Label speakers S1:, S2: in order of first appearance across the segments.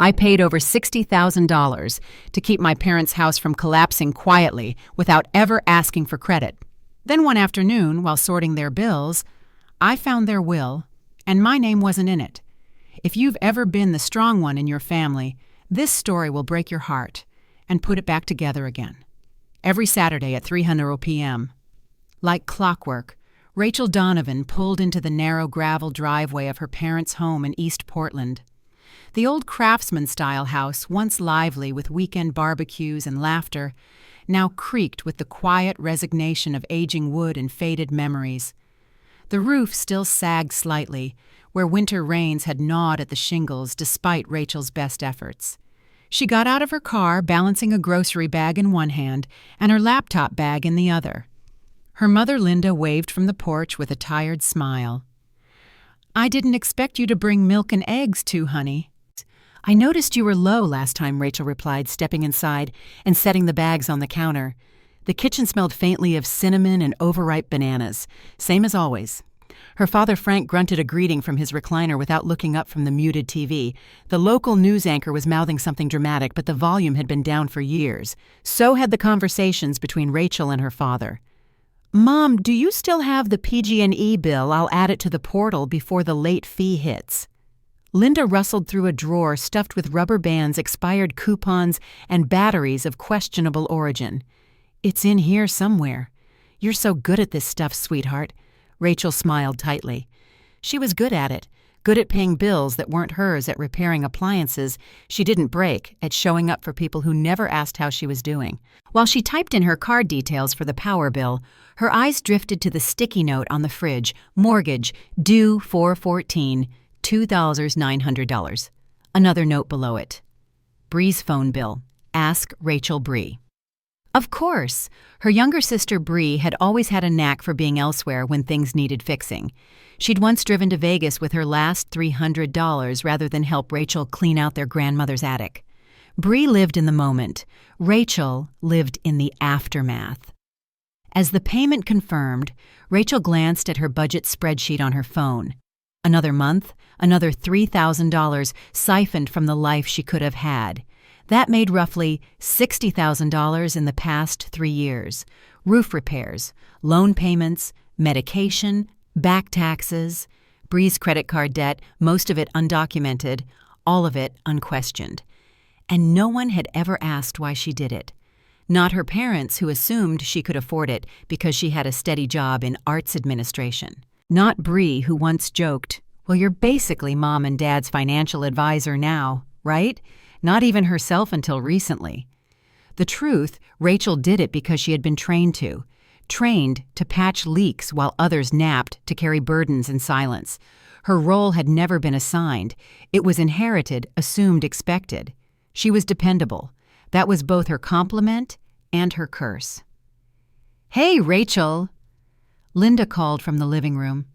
S1: I paid over $60,000 to keep my parents' house from collapsing quietly without ever asking for credit. Then one afternoon, while sorting their bills, I found their will, and my name wasn't in it. If you've ever been the strong one in your family, this story will break your heart and put it back together again. Every Saturday at 3:00 p.m. Like clockwork, Rachel Donovan pulled into the narrow gravel driveway of her parents' home in East Portland. The old craftsman-style house, once lively with weekend barbecues and laughter, now creaked with the quiet resignation of aging wood and faded memories. The roof still sagged slightly, where winter rains had gnawed at the shingles despite Rachel's best efforts. She got out of her car, balancing a grocery bag in one hand and her laptop bag in the other. Her mother Linda waved from the porch with a tired smile. "I didn't expect you to bring milk and eggs too, honey." "I noticed you were low last time," Rachel replied, stepping inside and setting the bags on the counter. The kitchen smelled faintly of cinnamon and overripe bananas, same as always. Her father Frank grunted a greeting from his recliner without looking up from the muted TV. The local news anchor was mouthing something dramatic, but the volume had been down for years. So had the conversations between Rachel and her father. "Mom, do you still have the PG&E bill? I'll add it to the portal before the late fee hits." Linda rustled through a drawer stuffed with rubber bands, expired coupons, and batteries of questionable origin. "It's in here somewhere. You're so good at this stuff, sweetheart." Rachel smiled tightly. She was good at it, good at paying bills that weren't hers, at repairing appliances she didn't break, at showing up for people who never asked how she was doing. While she typed in her card details for the power bill, her eyes drifted to the sticky note on the fridge: mortgage, due 4/14, $2,900. Another note below it: Bree's phone bill. Ask Rachel Bree. Of course, her younger sister Bree had always had a knack for being elsewhere when things needed fixing. She'd once driven to Vegas with her last $300 rather than help Rachel clean out their grandmother's attic. Bree lived in the moment. Rachel lived in the aftermath. As the payment confirmed, Rachel glanced at her budget spreadsheet on her phone. Another month, another $3,000 siphoned from the life she could have had. That made roughly $60,000 in the past 3 years. Roof repairs, loan payments, medication, back taxes, Bree's credit card debt, most of it undocumented, all of it unquestioned. And no one had ever asked why she did it. Not her parents, who assumed she could afford it because she had a steady job in arts administration. Not Bree, who once joked, "Well, you're basically Mom and Dad's financial advisor now, right?" Not even herself until recently. The truth, Rachel did it because she had been trained to patch leaks while others napped, to carry burdens in silence. Her role had never been assigned. It was inherited, assumed, expected. She was dependable. That was both her compliment and her curse. "Hey, Rachel!" Linda called from the living room.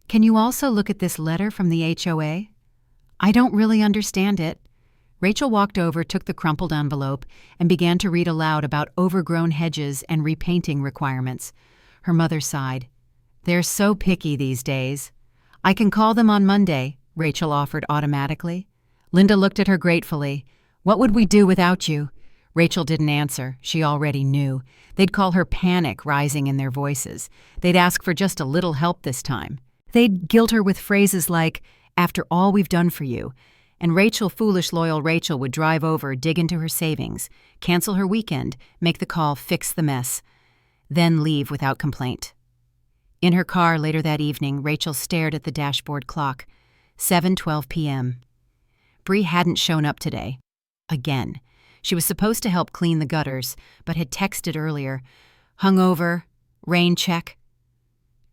S1: "Can you also look at this letter from the HOA? I don't really understand it." Rachel walked over, took the crumpled envelope, and began to read aloud about overgrown hedges and repainting requirements. Her mother sighed. "They're so picky these days." "I can call them on Monday," Rachel offered automatically. Linda looked at her gratefully. "What would we do without you?" Rachel didn't answer. She already knew. They'd call her panic rising in their voices. They'd ask for just a little help this time. They'd guilt her with phrases like, "After all we've done for you," and Rachel, foolish loyal Rachel, would drive over, dig into her savings, cancel her weekend, make the call, fix the mess, then leave without complaint. In her car later that evening, Rachel stared at the dashboard clock. 7:12 p.m. Bree hadn't shown up today. Again. She was supposed to help clean the gutters, but had texted earlier. "Hungover, rain check."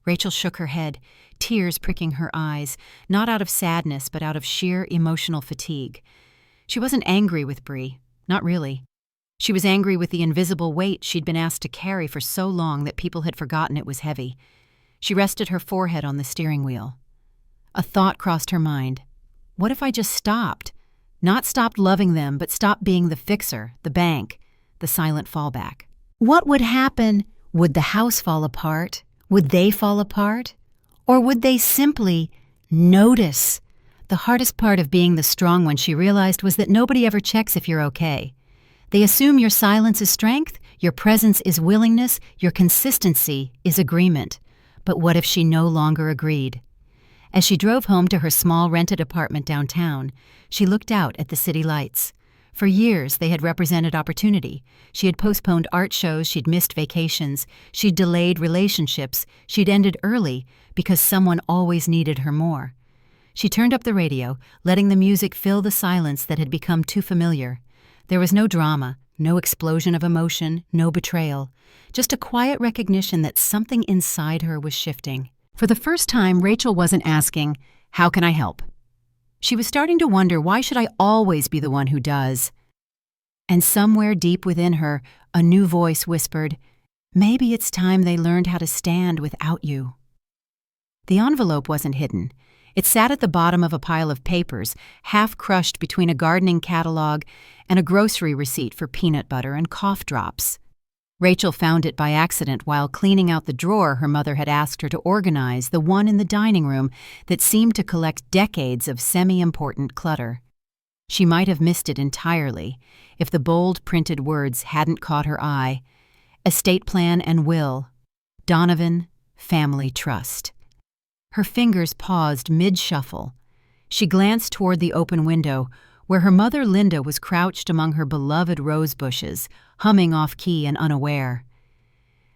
S1: Rachel shook her head, tears pricking her eyes, not out of sadness but out of sheer emotional fatigue. She wasn't angry with Bree, not really. She was angry with the invisible weight she'd been asked to carry for so long that people had forgotten it was heavy. She rested her forehead on the steering wheel. A thought crossed her mind. What if I just stopped? Not stopped loving them, but stopped being the fixer, the bank, the silent fallback. What would happen? Would the house fall apart? Would they fall apart? Or would they simply notice The hardest part of being the strong one, she realized, was that nobody ever checks if you're okay. They assume your silence is strength, your presence is willingness, your consistency is agreement. But what if she no longer agreed? As she drove home to her small rented apartment downtown, she looked out at the city lights. For years, they had represented opportunity. She had postponed art shows, she'd missed vacations, she'd delayed relationships, she'd ended early because someone always needed her more. She turned up the radio, letting the music fill the silence that had become too familiar. There was no drama, no explosion of emotion, no betrayal, just a quiet recognition that something inside her was shifting. For the first time, Rachel wasn't asking, "How can I help?" She was starting to wonder, why should I always be the one who does? And somewhere deep within her, a new voice whispered, maybe it's time they learned how to stand without you. The envelope wasn't hidden. It sat at the bottom of a pile of papers, half crushed between a gardening catalog and a grocery receipt for peanut butter and cough drops. Rachel found it by accident while cleaning out the drawer her mother had asked her to organize, the one in the dining room that seemed to collect decades of semi-important clutter. She might have missed it entirely if the bold printed words hadn't caught her eye. Estate plan and will. Donovan, family trust. Her fingers paused mid-shuffle. She glanced toward the open window, where her mother Linda was crouched among her beloved rose bushes, humming off-key and unaware.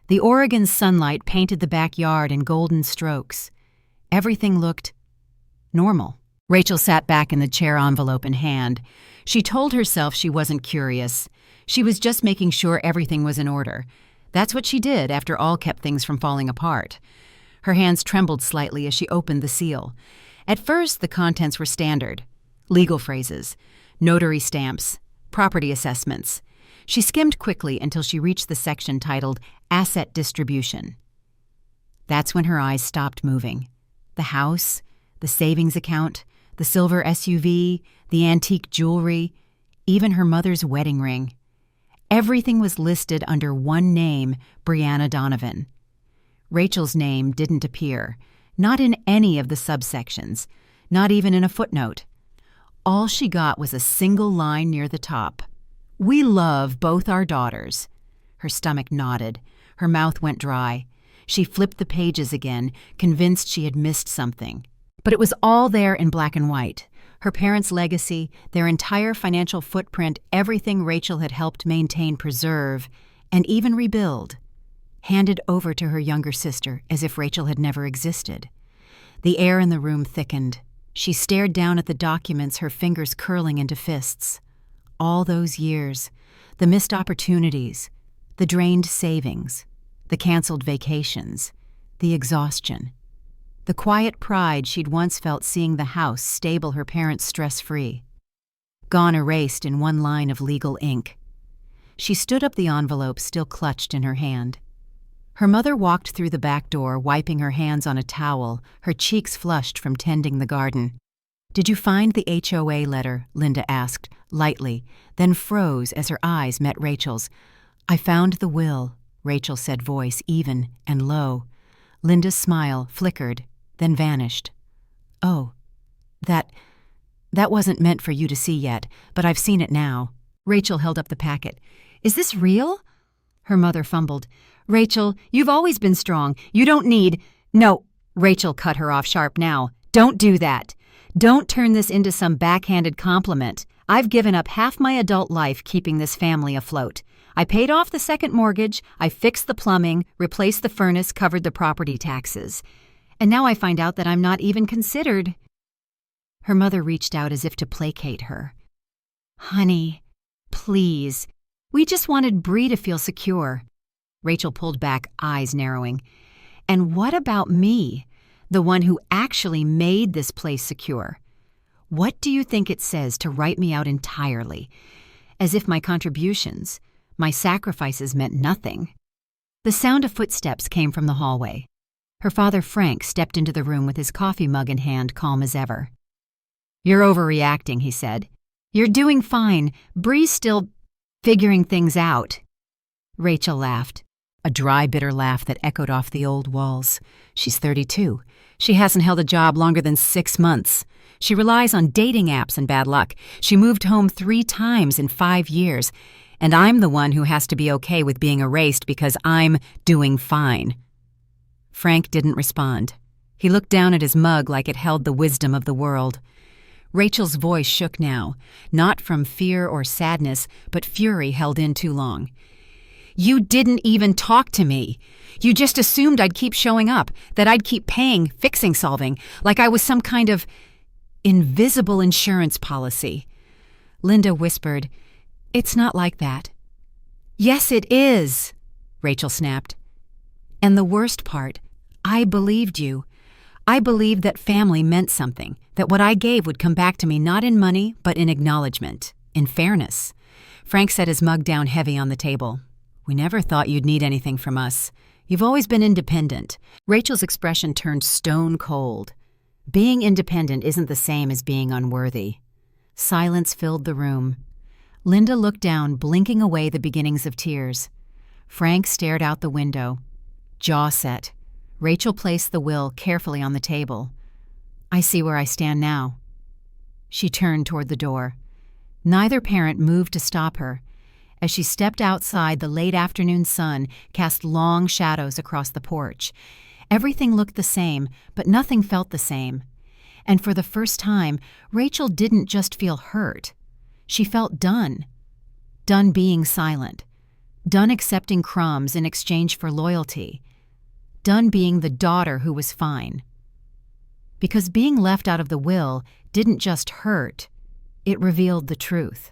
S1: The Oregon sunlight painted the backyard in golden strokes. Everything looked normal. Rachel sat back in the chair, envelope in hand. She told herself she wasn't curious. She was just making sure everything was in order. That's what she did, after all, kept things from falling apart. Her hands trembled slightly as she opened the seal. At first, the contents were standard. Legal phrases, notary stamps, property assessments. She skimmed quickly until she reached the section titled Asset Distribution. That's when her eyes stopped moving. The house, the savings account, the silver SUV, the antique jewelry, even her mother's wedding ring. Everything was listed under one name, Brianna Donovan. Rachel's name didn't appear, not in any of the subsections, not even in a footnote. All she got was a single line near the top. We love both our daughters. Her stomach knotted. Her mouth went dry. She flipped the pages again, convinced she had missed something. But it was all there in black and white. Her parents' legacy, their entire financial footprint, everything Rachel had helped maintain, preserve, and even rebuild, handed over to her younger sister as if Rachel had never existed. The air in the room thickened. She stared down at the documents, her fingers curling into fists. All those years, the missed opportunities, the drained savings, the canceled vacations, the exhaustion, the quiet pride she'd once felt seeing the house stable her parents stress-free. Gone, erased in one line of legal ink. She stood up, the envelope still clutched in her hand. Her mother walked through the back door, wiping her hands on a towel, her cheeks flushed from tending the garden. "Did you find the HOA letter?" Linda asked, lightly, then froze as her eyes met Rachel's. "I found the will," Rachel said, voice even and low. Linda's smile flickered, then vanished. "Oh, that wasn't meant for you to see yet, but I've seen it now." Rachel held up the packet. "Is this real?" Her mother fumbled. "Rachel, you've always been strong. You don't need—" "No," Rachel cut her off sharp now. "Don't do that. Don't turn this into some backhanded compliment. I've given up half my adult life keeping this family afloat. I paid off the second mortgage, I fixed the plumbing, replaced the furnace, covered the property taxes. And now I find out that I'm not even considered." Her mother reached out as if to placate her. "Honey, please. We just wanted Bree to feel secure." Rachel pulled back, eyes narrowing. "And what about me, the one who actually made this place secure? What do you think it says to write me out entirely, as if my contributions, my sacrifices meant nothing?" The sound of footsteps came from the hallway. Her father, Frank, stepped into the room with his coffee mug in hand, calm as ever. "You're overreacting," he said. "You're doing fine. Bree's still figuring things out." Rachel laughed. A dry, bitter laugh that echoed off the old walls. She's 32. She hasn't held a job longer than 6 months. She relies on dating apps and bad luck. She moved home 3 times in 5 years. And I'm the one who has to be okay with being erased because I'm doing fine. Frank didn't respond. He looked down at his mug like it held the wisdom of the world. Rachel's voice shook now, not from fear or sadness, but fury held in too long. You didn't even talk to me. You just assumed I'd keep showing up, that I'd keep paying, fixing, solving, like I was some kind of invisible insurance policy. Linda whispered, It's not like that. Yes, it is, Rachel snapped. And the worst part, I believed you. I believed that family meant something, that what I gave would come back to me not in money, but in acknowledgement, in fairness. Frank set his mug down heavy on the table. We never thought you'd need anything from us. You've always been independent. Rachel's expression turned stone cold. Being independent isn't the same as being unworthy. Silence filled the room. Linda looked down, blinking away the beginnings of tears. Frank stared out the window. Jaw set. Rachel placed the will carefully on the table. I see where I stand now. She turned toward the door. Neither parent moved to stop her. As she stepped outside, the late afternoon sun cast long shadows across the porch. Everything looked the same, but nothing felt the same. And for the first time, Rachel didn't just feel hurt. She felt done. Done being silent. Done accepting crumbs in exchange for loyalty. Done being the daughter who was fine. Because being left out of the will didn't just hurt, it revealed the truth.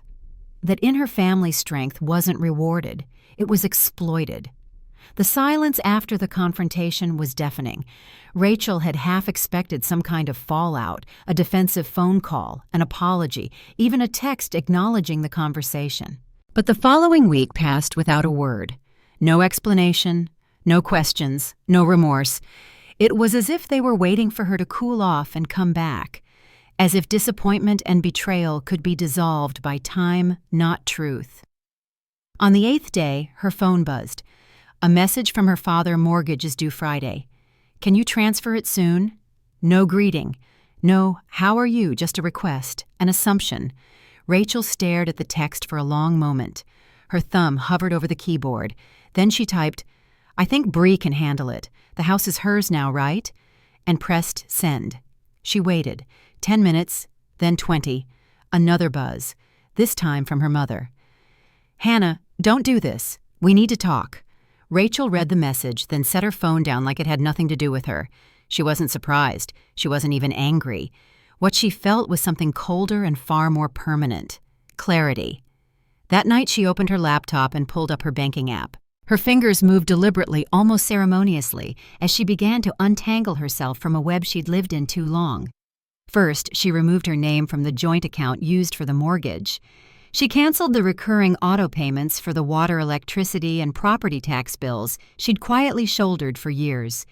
S1: That in her family strength wasn't rewarded, it was exploited. The silence after the confrontation was deafening. Rachel had half expected some kind of fallout, a defensive phone call, an apology, even a text acknowledging the conversation. But the following week passed without a word. No explanation, no questions, no remorse. It was as if they were waiting for her to cool off and come back. As if disappointment and betrayal could be dissolved by time, not truth. On the 8th day, her phone buzzed. A message from her father: mortgage is due Friday. Can you transfer it soon? No greeting. No, how are you? Just a request, an assumption. Rachel stared at the text for a long moment. Her thumb hovered over the keyboard. Then she typed, I think Bree can handle it. The house is hers now, right? And pressed send. She waited. 10 minutes, then 20. Another buzz, this time from her mother. Hannah, don't do this. We need to talk. Rachel read the message, then set her phone down like it had nothing to do with her. She wasn't surprised. She wasn't even angry. What she felt was something colder and far more permanent. Clarity. That night she opened her laptop and pulled up her banking app. Her fingers moved deliberately, almost ceremoniously, as she began to untangle herself from a web she'd lived in too long. First, she removed her name from the joint account used for the mortgage. She canceled the recurring auto payments for the water, electricity, and property tax bills she'd quietly shouldered for years.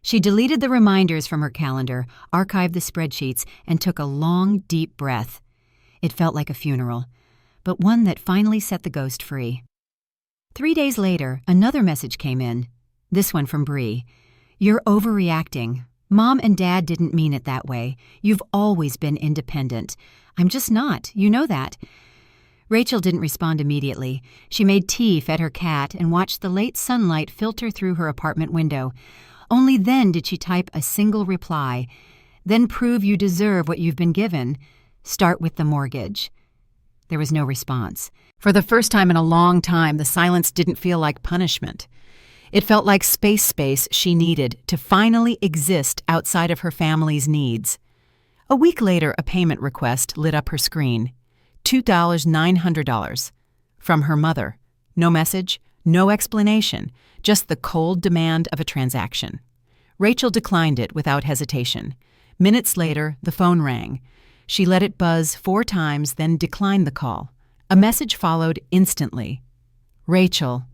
S1: She deleted the reminders from her calendar, archived the spreadsheets, and took a long, deep breath. It felt like a funeral, but one that finally set the ghost free. 3 days later, another message came in, this one from Bree. You're overreacting. Mom and Dad didn't mean it that way. You've always been independent. I'm just not. You know that. Rachel didn't respond immediately. She made tea, fed her cat, and watched the late sunlight filter through her apartment window. Only then did she type a single reply. Then prove you deserve what you've been given. Start with the mortgage. There was no response. For the first time in a long time, the silence didn't feel like punishment. It felt like space she needed to finally exist outside of her family's needs. A week later, a payment request lit up her screen. $2,900. From her mother. No message, no explanation, just the cold demand of a transaction. Rachel declined it without hesitation. Minutes later, the phone rang. She let it buzz 4 times, then declined the call. A message followed instantly. Rachel,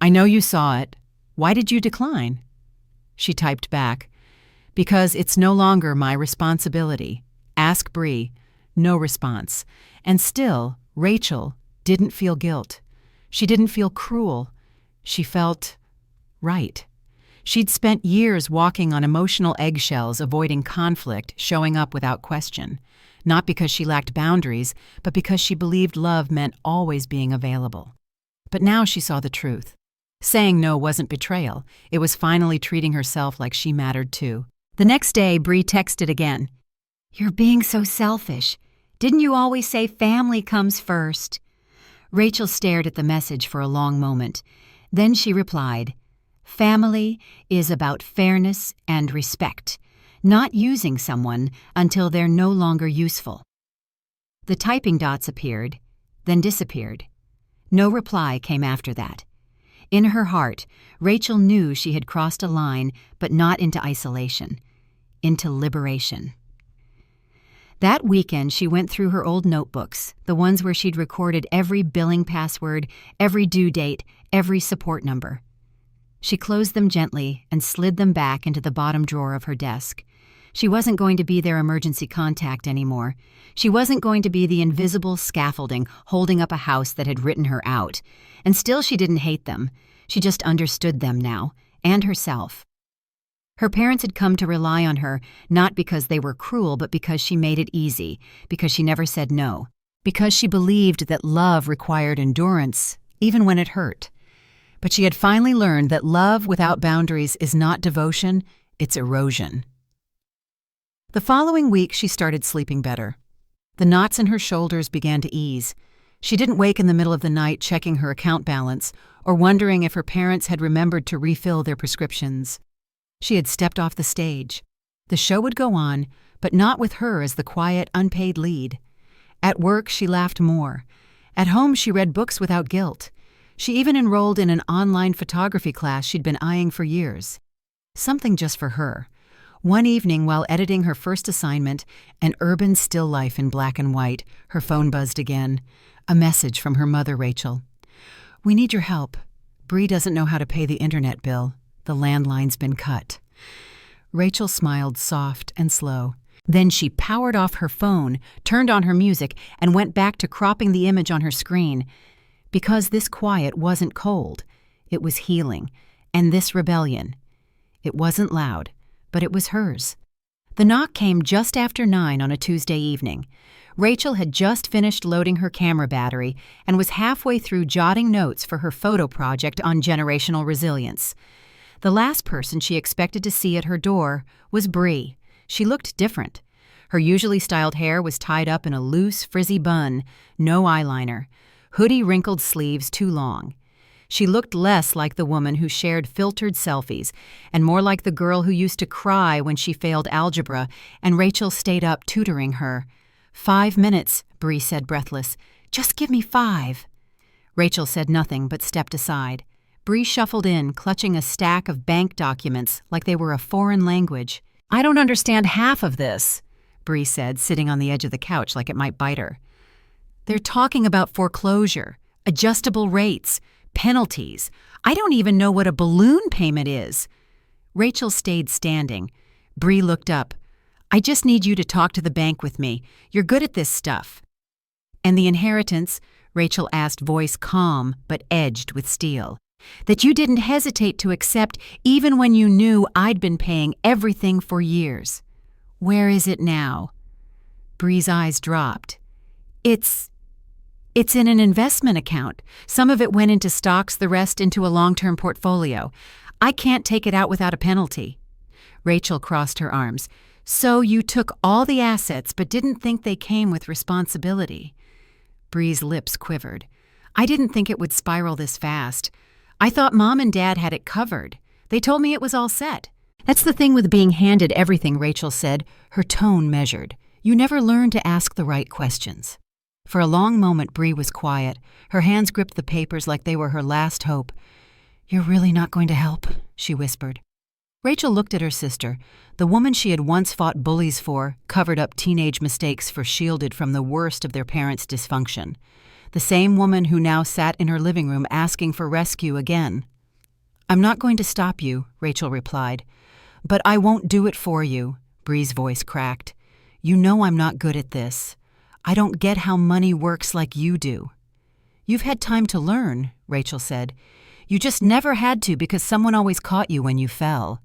S1: I know you saw it. Why did you decline? She typed back, because it's no longer my responsibility. Ask Bree. No response. And still, Rachel didn't feel guilt. She didn't feel cruel. She felt right. She'd spent years walking on emotional eggshells, avoiding conflict, showing up without question. Not because she lacked boundaries, but because she believed love meant always being available. But now she saw the truth. Saying no wasn't betrayal. It was finally treating herself like she mattered too. The next day, Bree texted again. "You're being so selfish. Didn't you always say family comes first?" Rachel stared at the message for a long moment. Then she replied, "Family is about fairness and respect, not using someone until they're no longer useful." The typing dots appeared, then disappeared. No reply came after that. In her heart, Rachel knew she had crossed a line, but not into isolation, into liberation. That weekend, she went through her old notebooks, the ones where she'd recorded every billing password, every due date, every support number. She closed them gently and slid them back into the bottom drawer of her desk. She wasn't going to be their emergency contact anymore. She wasn't going to be the invisible scaffolding holding up a house that had written her out. And still she didn't hate them. She just understood them now, and herself. Her parents had come to rely on her, not because they were cruel, but because she made it easy, because she never said no, because she believed that love required endurance, even when it hurt. But she had finally learned that love without boundaries is not devotion, it's erosion. The following week, she started sleeping better. The knots in her shoulders began to ease. She didn't wake in the middle of the night checking her account balance or wondering if her parents had remembered to refill their prescriptions. She had stepped off the stage. The show would go on, but not with her as the quiet, unpaid lead. At work, she laughed more. At home, she read books without guilt. She even enrolled in an online photography class she'd been eyeing for years. Something just for her. One evening, while editing her first assignment, an urban still life in black and white, her phone buzzed again. A message from her mother, Rachel. "We need your help. Bree doesn't know how to pay the internet bill. The landline's been cut." Rachel smiled soft and slow. Then she powered off her phone, turned on her music, and went back to cropping the image on her screen. Because this quiet wasn't cold. It was healing. And this rebellion. It wasn't loud, but it was hers. The knock came just after 9 on a Tuesday evening. Rachel had just finished loading her camera battery and was halfway through jotting notes for her photo project on generational resilience. The last person she expected to see at her door was Bree. She looked different. Her usually styled hair was tied up in a loose, frizzy bun, no eyeliner, hoodie wrinkled sleeves too long. She looked less like the woman who shared filtered selfies and more like the girl who used to cry when she failed algebra and Rachel stayed up tutoring her. 5 minutes, Bree said breathless. "Just give me 5. Rachel said nothing but stepped aside. Bree shuffled in, clutching a stack of bank documents like they were a foreign language. "I don't understand half of this," Bree said, sitting on the edge of the couch like it might bite her. "They're talking about foreclosure, adjustable rates, penalties. I don't even know what a balloon payment is." Rachel stayed standing. Bree looked up. "I just need you to talk to the bank with me. You're good at this stuff." "And the inheritance?" Rachel asked, voice calm but edged with steel. "That you didn't hesitate to accept even when you knew I'd been paying everything for years. Where is it now?" Bree's eyes dropped. It's in an investment account. Some of it went into stocks, the rest into a long-term portfolio. I can't take it out without a penalty." Rachel crossed her arms. "So you took all the assets but didn't think they came with responsibility." Bree's lips quivered. "I didn't think it would spiral this fast. I thought Mom and Dad had it covered. They told me it was all set." "That's the thing with being handed everything," Rachel said, her tone measured. "You never learn to ask the right questions." For a long moment, Bree was quiet. Her hands gripped the papers like they were her last hope. "You're really not going to help?" she whispered. Rachel looked at her sister, the woman she had once fought bullies for, covered up teenage mistakes for, shielded from the worst of their parents' dysfunction. The same woman who now sat in her living room asking for rescue again. "I'm not going to stop you," Rachel replied. "But I won't do it for you," Bree's voice cracked. "You know I'm not good at this. I don't get how money works like you do." "You've had time to learn," Rachel said. You just never had to because someone always caught you when you fell.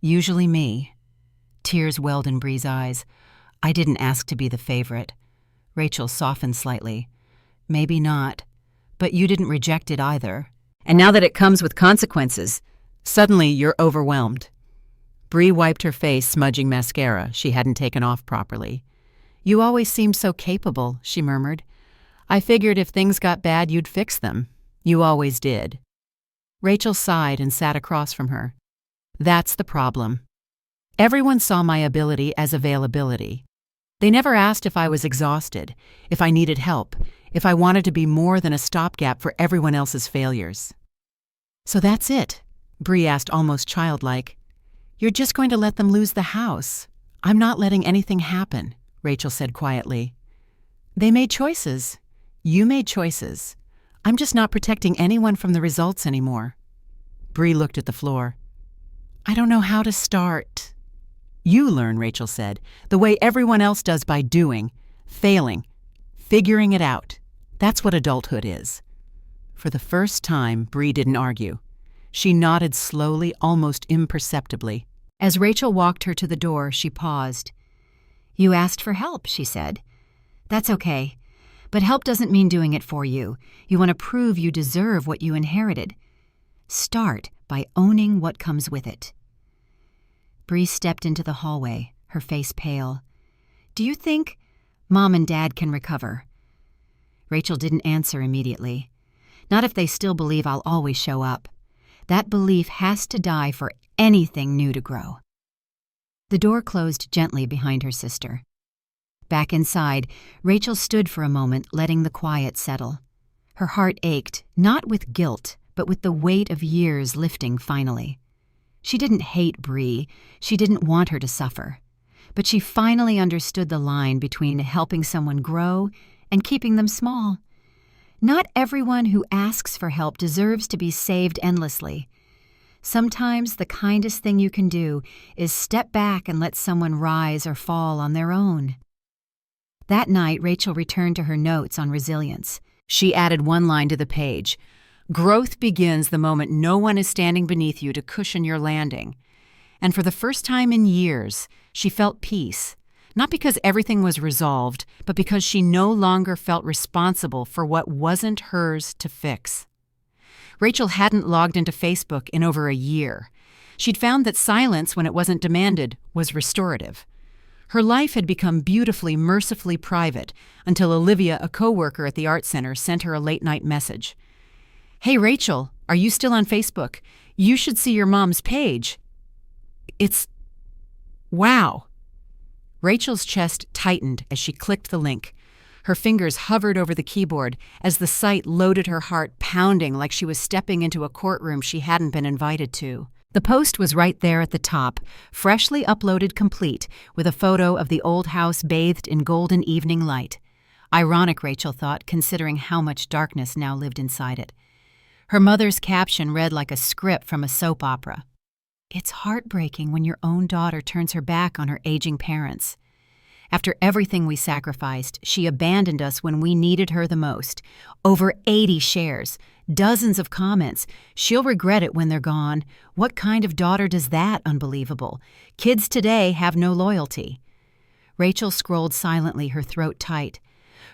S1: Usually me. Tears welled in Bree's eyes. I didn't ask to be the favorite. Rachel softened slightly. Maybe not. But you didn't reject it either. And now that it comes with consequences, suddenly you're overwhelmed. Bree wiped her face, smudging mascara she hadn't taken off properly. You always seemed so capable, she murmured. I figured if things got bad, you'd fix them. You always did. Rachel sighed and sat across from her. That's the problem. Everyone saw my ability as availability. They never asked if I was exhausted, if I needed help, if I wanted to be more than a stopgap for everyone else's failures. So that's it, Bree asked almost childlike. You're just going to let them lose the house. I'm not letting anything happen, Rachel said quietly. They made choices. You made choices. I'm just not protecting anyone from the results anymore. Bree looked at the floor. I don't know how to start. You learn, Rachel said, the way everyone else does by doing, failing, figuring it out. That's what adulthood is. For the first time, Bree didn't argue. She nodded slowly, almost imperceptibly. As Rachel walked her to the door, she paused. You asked for help, she said. That's okay. But help doesn't mean doing it for you. You want to prove you deserve what you inherited. Start by owning what comes with it. Bree stepped into the hallway, her face pale. Do you think Mom and Dad can recover? Rachel didn't answer immediately. Not if they still believe I'll always show up. That belief has to die for anything new to grow. The door closed gently behind her sister. Back inside, Rachel stood for a moment, letting the quiet settle. Her heart ached, not with guilt, but with the weight of years lifting finally. She didn't hate Bree. She didn't want her to suffer. But she finally understood the line between helping someone grow and keeping them small. Not everyone who asks for help deserves to be saved endlessly. Sometimes the kindest thing you can do is step back and let someone rise or fall on their own. That night, Rachel returned to her notes on resilience. She added one line to the page. Growth begins the moment no one is standing beneath you to cushion your landing. And for the first time in years, she felt peace. Not because everything was resolved, but because she no longer felt responsible for what wasn't hers to fix. Rachel hadn't logged into Facebook in over a year. She'd found that silence, when it wasn't demanded, was restorative. Her life had become beautifully, mercifully private until Olivia, a coworker at the art center, sent her a late-night message. Hey, Rachel, are you still on Facebook? You should see your mom's page. Wow. Rachel's chest tightened as she clicked the link. Her fingers hovered over the keyboard as the sight loaded her heart, pounding like she was stepping into a courtroom she hadn't been invited to. The post was right there at the top, freshly uploaded complete, with a photo of the old house bathed in golden evening light. Ironic, Rachel thought, considering how much darkness now lived inside it. Her mother's caption read like a script from a soap opera. It's heartbreaking when your own daughter turns her back on her aging parents. After everything we sacrificed, she abandoned us when we needed her the most. Over 80 shares, dozens of comments. She'll regret it when they're gone. What kind of daughter does that? Unbelievable. Kids today have no loyalty. Rachel scrolled silently, her throat tight.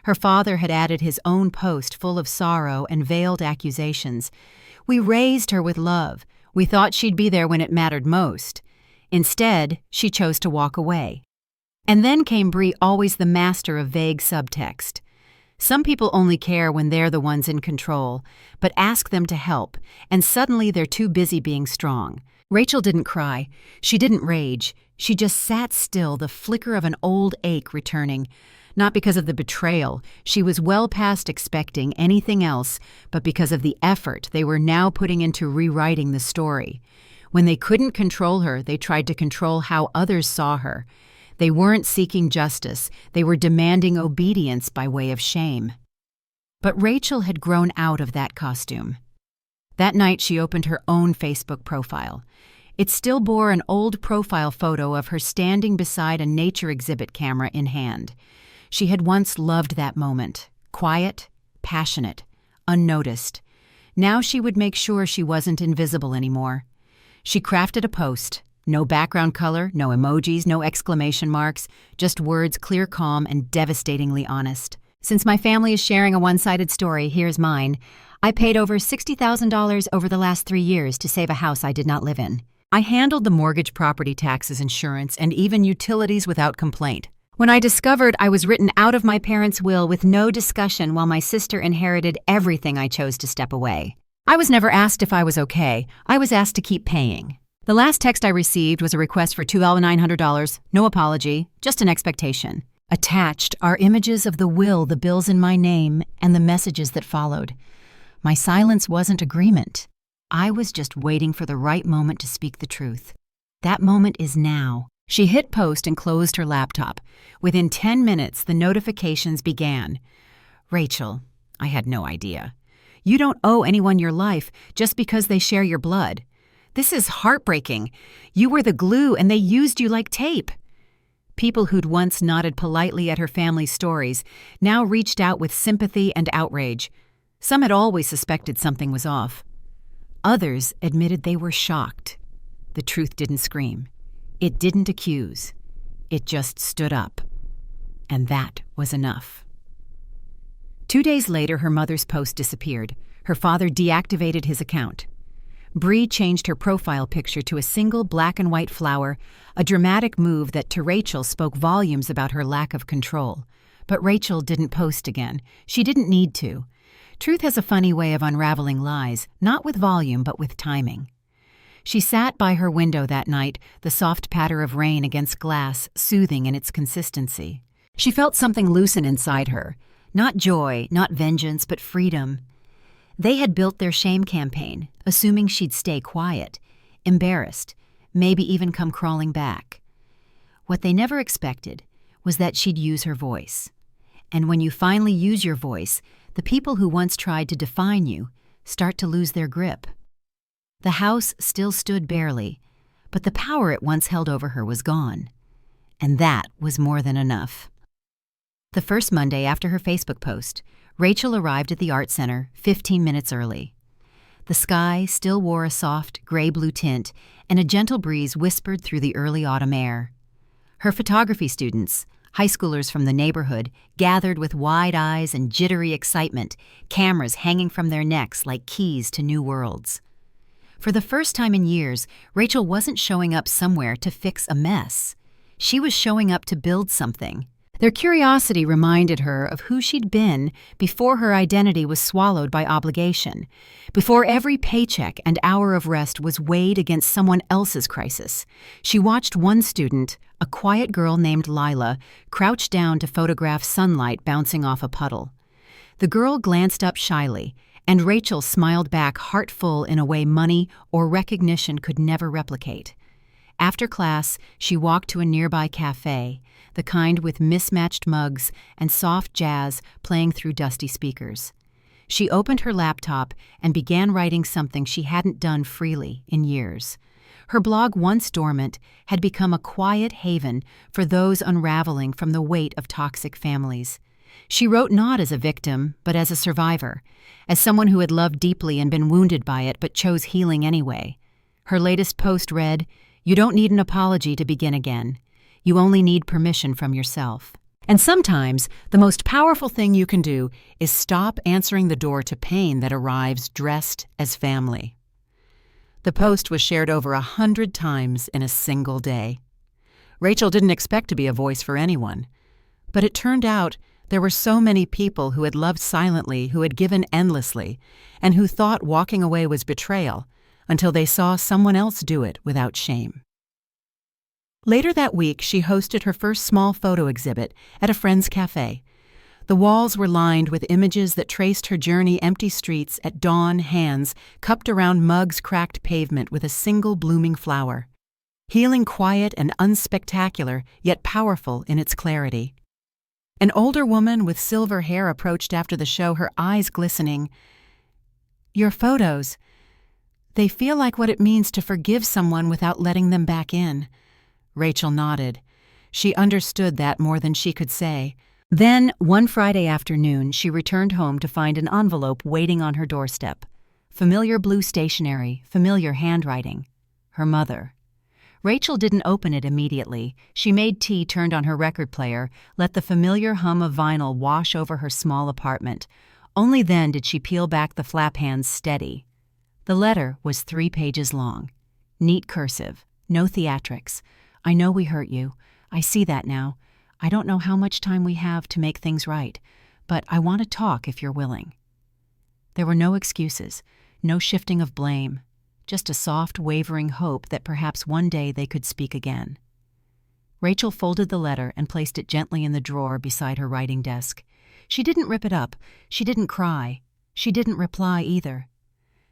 S1: Her father had added his own post full of sorrow and veiled accusations. We raised her with love. We thought she'd be there when it mattered most. Instead, she chose to walk away. And then came Bree, always the master of vague subtext. Some people only care when they're the ones in control, but ask them to help, and suddenly they're too busy being strong. Rachel didn't cry. She didn't rage. She just sat still, the flicker of an old ache returning. Not because of the betrayal. She was well past expecting anything else, but because of the effort they were now putting into rewriting the story. When they couldn't control her, they tried to control how others saw her. They weren't seeking justice. They were demanding obedience by way of shame. But Rachel had grown out of that costume. That night, she opened her own Facebook profile. It still bore an old profile photo of her standing beside a nature exhibit, camera in hand. She had once loved that moment. Quiet, passionate, unnoticed. Now she would make sure she wasn't invisible anymore. She crafted a post. No background color, no emojis, no exclamation marks, just words clear, calm, and devastatingly honest. Since my family is sharing a one-sided story, here's mine. I paid over $60,000 over the last 3 years to save a house I did not live in. I handled the mortgage, property taxes, insurance, and even utilities without complaint. When I discovered I was written out of my parents' will with no discussion while my sister inherited everything, I chose to step away. I was never asked if I was okay. I was asked to keep paying. The last text I received was a request for $2,900, no apology, just an expectation. Attached are images of the will, the bills in my name, and the messages that followed. My silence wasn't agreement. I was just waiting for the right moment to speak the truth. That moment is now. She hit post and closed her laptop. Within 10 minutes, the notifications began. Rachel, I had no idea. You don't owe anyone your life just because they share your blood. This is heartbreaking. You were the glue and they used you like tape. People who'd once nodded politely at her family's stories now reached out with sympathy and outrage. Some had always suspected something was off. Others admitted they were shocked. The truth didn't scream. It didn't accuse. It just stood up. And that was enough. 2 days later, her mother's post disappeared. Her father deactivated his account. Bree changed her profile picture to a single black and white flower, a dramatic move that to Rachel spoke volumes about her lack of control. But Rachel didn't post again. She didn't need to. Truth has a funny way of unraveling lies, not with volume but with timing. She sat by her window that night, the soft patter of rain against glass, soothing in its consistency. She felt something loosen inside her. Not joy, not vengeance, but freedom. They had built their shame campaign, assuming she'd stay quiet, embarrassed, maybe even come crawling back. What they never expected was that she'd use her voice. And when you finally use your voice, the people who once tried to define you start to lose their grip. The house still stood barely, but the power it once held over her was gone. And that was more than enough. The first Monday after her Facebook post, Rachel arrived at the art center 15 minutes early. The sky still wore a soft gray-blue tint, and a gentle breeze whispered through the early autumn air. Her photography students, high schoolers from the neighborhood, gathered with wide eyes and jittery excitement, cameras hanging from their necks like keys to new worlds. For the first time in years, Rachel wasn't showing up somewhere to fix a mess. She was showing up to build something. Their curiosity reminded her of who she'd been before her identity was swallowed by obligation, before every paycheck and hour of rest was weighed against someone else's crisis. She watched one student, a quiet girl named Lila, crouch down to photograph sunlight bouncing off a puddle. The girl glanced up shyly, and Rachel smiled back heartful in a way money or recognition could never replicate. After class, she walked to a nearby cafe, the kind with mismatched mugs and soft jazz playing through dusty speakers. She opened her laptop and began writing something she hadn't done freely in years. Her blog, once dormant, had become a quiet haven for those unraveling from the weight of toxic families. She wrote not as a victim, but as a survivor, as someone who had loved deeply and been wounded by it but chose healing anyway. Her latest post read, "You don't need an apology to begin again. You only need permission from yourself." And sometimes, the most powerful thing you can do is stop answering the door to pain that arrives dressed as family. The post was shared over 100 times in a single day. Rachel didn't expect to be a voice for anyone, but it turned out there were so many people who had loved silently, who had given endlessly, and who thought walking away was betrayal until they saw someone else do it without shame. Later that week, she hosted her first small photo exhibit at a friend's cafe. The walls were lined with images that traced her journey empty streets at dawn, hands cupped around mugs, cracked pavement with a single blooming flower. Healing, quiet and unspectacular, yet powerful in its clarity. An older woman with silver hair approached after the show, her eyes glistening. "Your photos, they feel like what it means to forgive someone without letting them back in." Rachel nodded. She understood that more than she could say. Then, one Friday afternoon, she returned home to find an envelope waiting on her doorstep. Familiar blue stationery, familiar handwriting. Her mother. Rachel didn't open it immediately. She made tea, turned on her record player, let the familiar hum of vinyl wash over her small apartment. Only then did she peel back the flap hands steady. The letter was 3 pages long. Neat cursive. No theatrics. I know we hurt you. I see that now. I don't know how much time we have to make things right, but I want to talk if you're willing. There were no excuses, no shifting of blame, just a soft, wavering hope that perhaps one day they could speak again. Rachel folded the letter and placed it gently in the drawer beside her writing desk. She didn't rip it up. She didn't cry. She didn't reply either.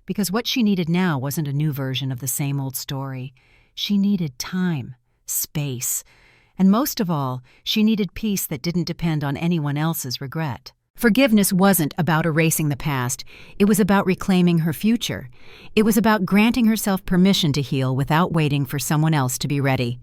S1: Because what she needed now wasn't a new version of the same old story. She needed time, space, and most of all, she needed peace that didn't depend on anyone else's regret. Forgiveness wasn't about erasing the past. It was about reclaiming her future. It was about granting herself permission to heal without waiting for someone else to be ready.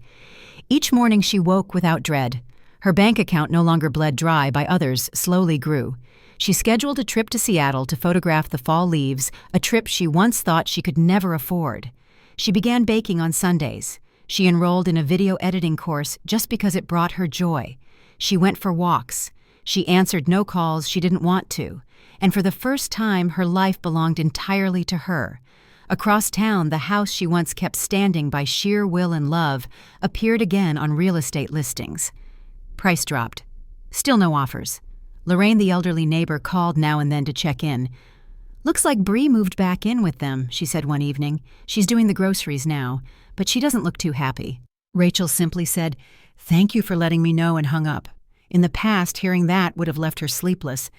S1: Each morning she woke without dread. Her bank account no longer bled dry by others slowly grew. She scheduled a trip to Seattle to photograph the fall leaves, a trip she once thought she could never afford. She began baking on Sundays. She enrolled in a video editing course just because it brought her joy. She went for walks. She answered no calls she didn't want to. And for the first time, her life belonged entirely to her. Across town, the house she once kept standing by sheer will and love appeared again on real estate listings. Price dropped. Still no offers. Lorraine, the elderly neighbor, called now and then to check in. "Looks like Bree moved back in with them," she said one evening. "She's doing the groceries now, but she doesn't look too happy." Rachel simply said, "Thank you for letting me know," and hung up. In the past, hearing that would have left her sleepless.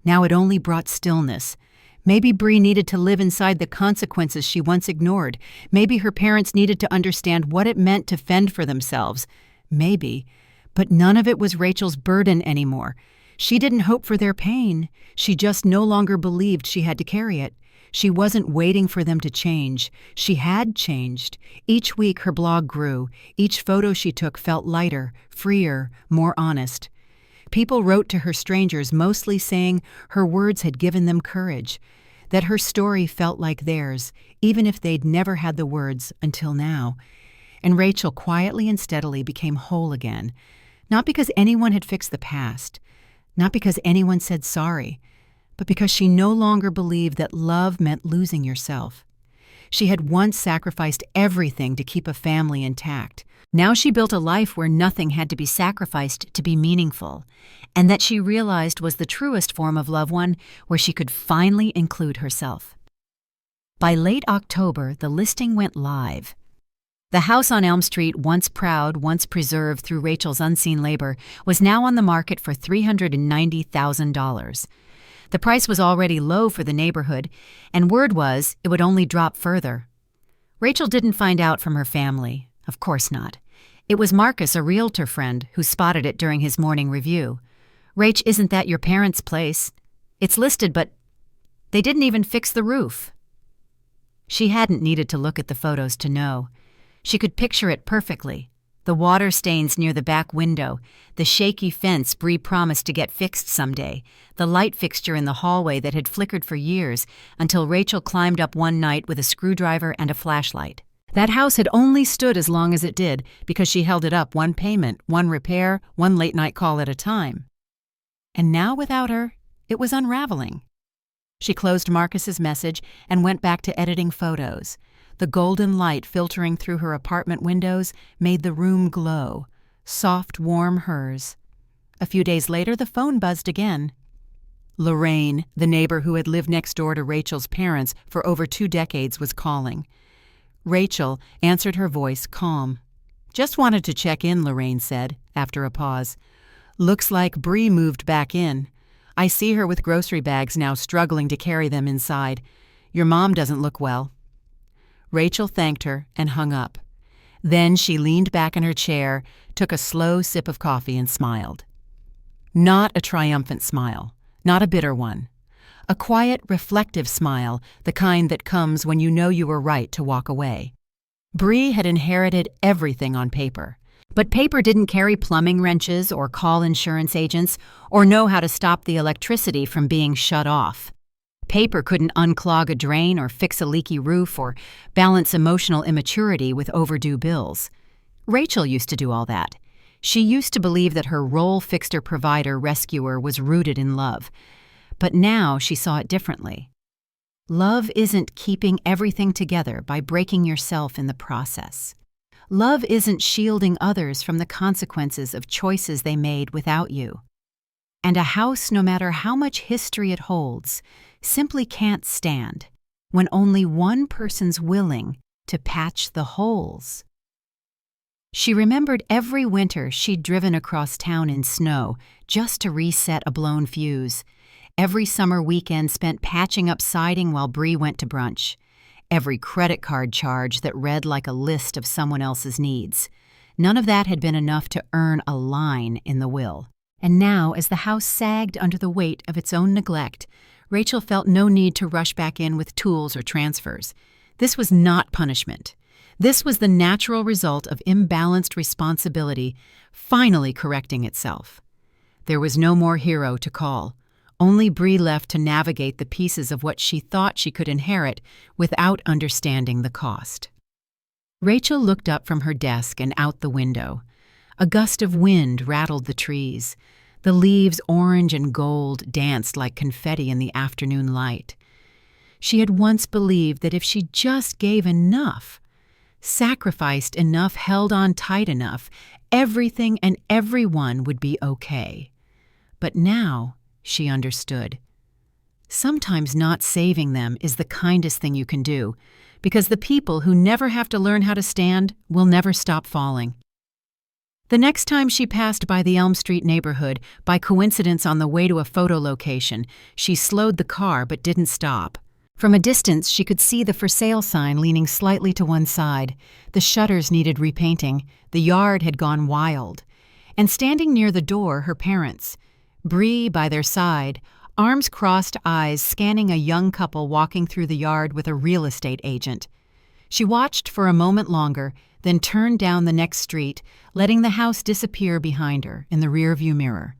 S1: Now it only brought stillness. Maybe Bree needed to live inside the consequences she once ignored. Maybe her parents needed to understand what it meant to fend for themselves. Maybe. But none of it was Rachel's burden anymore. She didn't hope for their pain. She just no longer believed she had to carry it. She wasn't waiting for them to change. She had changed. Each week her blog grew. Each photo she took felt lighter, freer, more honest. People wrote to her, strangers, mostly saying her words had given them courage, that her story felt like theirs, even if they'd never had the words until now. And Rachel quietly and steadily became whole again, not because anyone had fixed the past, not because anyone said sorry, but because she no longer believed that love meant losing yourself. She had once sacrificed everything to keep a family intact. Now she built a life where nothing had to be sacrificed to be meaningful, and that she realized was the truest form of love, one where she could finally include herself. By late October, the listing went live. The house on Elm Street, once proud, once preserved through Rachel's unseen labor, was now on the market for $390,000. The price was already low for the neighborhood, and word was it would only drop further. Rachel didn't find out from her family. Of course not. It was Marcus, a realtor friend, who spotted it during his morning review. "Rach, isn't that your parents' place? It's listed, but they didn't even fix the roof." She hadn't needed to look at the photos to know. She could picture it perfectly. The water stains near the back window, the shaky fence Bree promised to get fixed someday, the light fixture in the hallway that had flickered for years until Rachel climbed up one night with a screwdriver and a flashlight. That house had only stood as long as it did because she held it up one payment, one repair, one late-night call at a time. And now without her, it was unraveling. She closed Marcus's message and went back to editing photos. The golden light filtering through her apartment windows made the room glow, soft, warm hers. A few days later, the phone buzzed again. Lorraine, the neighbor who had lived next door to Rachel's parents for over 2 decades, was calling. Rachel answered her voice, calm. "Just wanted to check in," Lorraine said, after a pause. "Looks like Bree moved back in. I see her with grocery bags now, struggling to carry them inside. Your mom doesn't look well." Rachel thanked her and hung up. Then she leaned back in her chair, took a slow sip of coffee and smiled. Not a triumphant smile, not a bitter one. A quiet, reflective smile, the kind that comes when you know you were right to walk away. Bree had inherited everything on paper. But paper didn't carry plumbing wrenches or call insurance agents or know how to stop the electricity from being shut off. paper couldn't unclog a drain or fix a leaky roof or balance emotional immaturity with overdue bills. Rachel used to do all that. She used to believe that her role fixer provider rescuer was rooted in love. But now she saw it differently. Love isn't keeping everything together by breaking yourself in the process. Love isn't shielding others from the consequences of choices they made without you. And a house, no matter how much history it holds, simply can't stand when only one person's willing to patch the holes. She remembered every winter she'd driven across town in snow just to reset a blown fuse, every summer weekend spent patching up siding while Bree went to brunch, every credit card charge that read like a list of someone else's needs. None of that had been enough to earn a line in the will. And now, as the house sagged under the weight of its own neglect, Rachel felt no need to rush back in with tools or transfers. This was not punishment. This was the natural result of imbalanced responsibility finally correcting itself. There was no more hero to call, only Bree left to navigate the pieces of what she thought she could inherit without understanding the cost. Rachel looked up from her desk and out the window. A gust of wind rattled the trees. The leaves, orange and gold, danced like confetti in the afternoon light. She had once believed that if she just gave enough, sacrificed enough, held on tight enough, everything and everyone would be okay. But now she understood. Sometimes not saving them is the kindest thing you can do, because the people who never have to learn how to stand will never stop falling. The next time she passed by the Elm Street neighborhood, by coincidence on the way to a photo location, she slowed the car but didn't stop. From a distance, she could see the for sale sign leaning slightly to one side. The shutters needed repainting. The yard had gone wild. And standing near the door, her parents. Bree by their side, arms crossed, eyes scanning a young couple walking through the yard with a real estate agent. She watched for a moment longer, then turned down the next street, letting the house disappear behind her in the rearview mirror.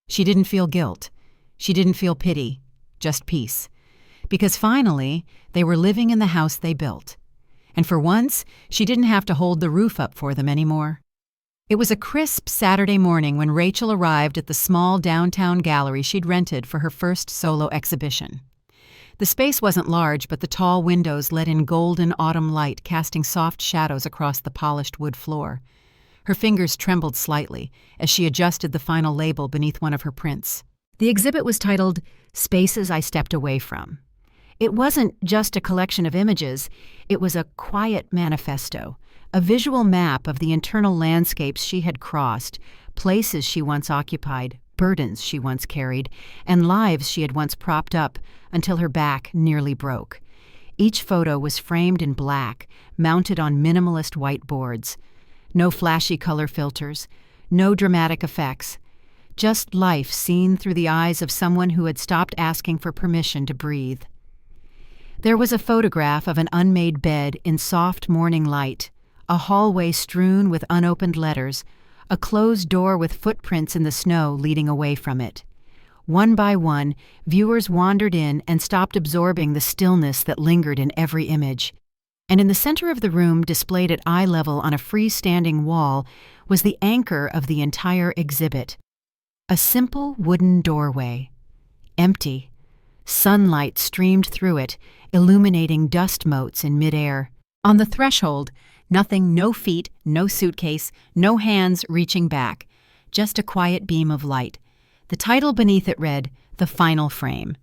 S1: She didn't feel guilt. She didn't feel pity, just peace. Because finally, they were living in the house they built. And for once, she didn't have to hold the roof up for them anymore. It was a crisp Saturday morning when Rachel arrived at the small downtown gallery she'd rented for her first solo exhibition. The space wasn't large, but the tall windows let in golden autumn light, casting soft shadows across the polished wood floor. Her fingers trembled slightly as she adjusted the final label beneath one of her prints. The exhibit was titled, "Spaces I Stepped Away From." It wasn't just a collection of images, it was a quiet manifesto, a visual map of the internal landscapes she had crossed, places she once occupied, burdens she once carried, and lives she had once propped up until her back nearly broke. Each photo was framed in black, mounted on minimalist white boards. No flashy color filters, no dramatic effects, just life seen through the eyes of someone who had stopped asking for permission to breathe. There was a photograph of an unmade bed in soft morning light, a hallway strewn with unopened letters, a closed door with footprints in the snow leading away from it. One by one, viewers wandered in and stopped absorbing the stillness that lingered in every image. And in the center of the room, displayed at eye level on a freestanding wall, was the anchor of the entire exhibit. A simple wooden doorway. Empty. Sunlight streamed through it, illuminating dust motes in midair. On the threshold, nothing, no feet, no suitcase, no hands reaching back. Just a quiet beam of light. The title beneath it read, "The Final Frame."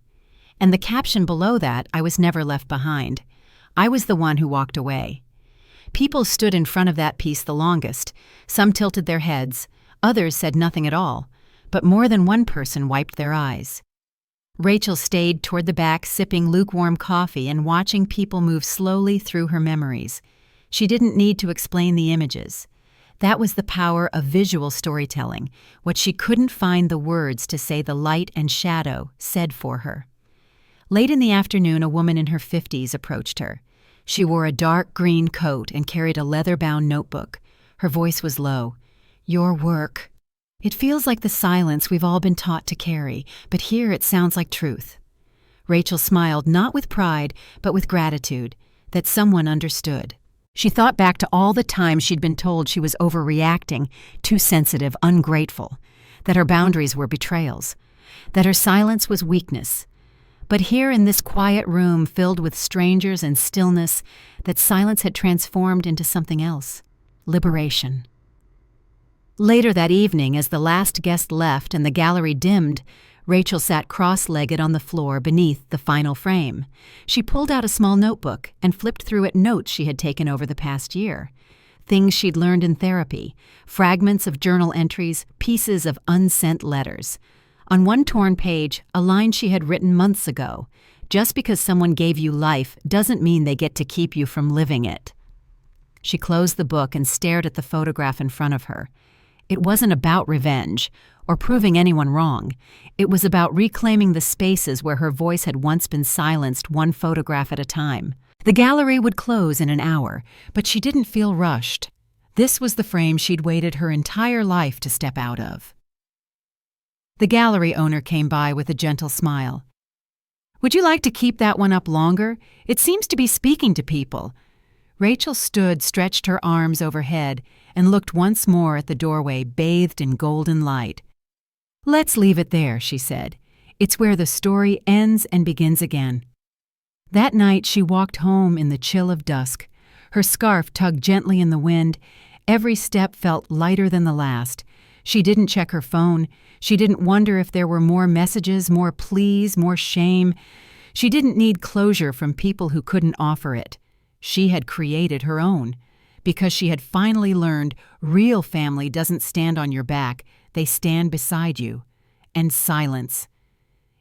S1: And the caption below that, "I was never left behind. I was the one who walked away." People stood in front of that piece the longest. Some tilted their heads. Others said nothing at all. But more than one person wiped their eyes. Rachel stayed toward the back, sipping lukewarm coffee and watching people move slowly through her memories. She didn't need to explain the images. That was the power of visual storytelling, what she couldn't find the words to say the light and shadow said for her. Late in the afternoon, a woman in her 50s approached her. She wore a dark green coat and carried a leather-bound notebook. Her voice was low. "Your work. It feels like the silence we've all been taught to carry, but here it sounds like truth." Rachel smiled, not with pride, but with gratitude, that someone understood. She thought back to all the times she'd been told she was overreacting, too sensitive, ungrateful, that her boundaries were betrayals, that her silence was weakness. But here in this quiet room filled with strangers and stillness, that silence had transformed into something else: liberation. Later that evening, as the last guest left and the gallery dimmed, Rachel sat cross-legged on the floor beneath the final frame. She pulled out a small notebook and flipped through it notes she had taken over the past year. Things she'd learned in therapy, fragments of journal entries, pieces of unsent letters. On one torn page, a line she had written months ago: "Just because someone gave you life doesn't mean they get to keep you from living it." She closed the book and stared at the photograph in front of her. It wasn't about revenge or proving anyone wrong. It was about reclaiming the spaces where her voice had once been silenced, one photograph at a time. The gallery would close in an hour, but she didn't feel rushed. This was the frame she'd waited her entire life to step out of. The gallery owner came by with a gentle smile. "Would you like to keep that one up longer? It seems to be speaking to people." Rachel stood, stretched her arms overhead, and looked once more at the doorway bathed in golden light. "Let's leave it there," she said. "It's where the story ends and begins again." That night she walked home in the chill of dusk. Her scarf tugged gently in the wind. Every step felt lighter than the last. She didn't check her phone. She didn't wonder if there were more messages, more pleas, more shame. She didn't need closure from people who couldn't offer it. She had created her own, because she had finally learned real family doesn't stand on your back, they stand beside you. And silence.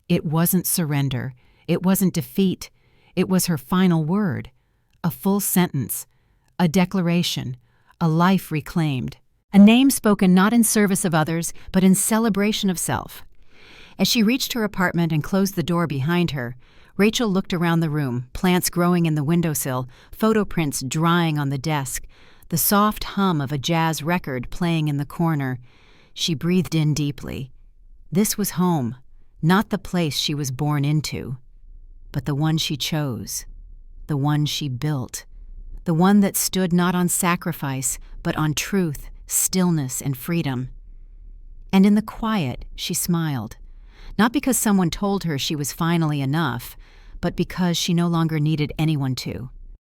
S1: It wasn't surrender. It wasn't defeat. It was her final word. A full sentence. A declaration. A life reclaimed. A name spoken not in service of others, but in celebration of self. As she reached her apartment and closed the door behind her, Rachel looked around the room, plants growing in the windowsill, photo prints drying on the desk, the soft hum of a jazz record playing in the corner. She breathed in deeply. This was home, not the place she was born into, but the one she chose, the one she built, the one that stood not on sacrifice, but on truth, stillness, and freedom. And in the quiet, she smiled, not because someone told her she was finally enough, but because she no longer needed anyone to.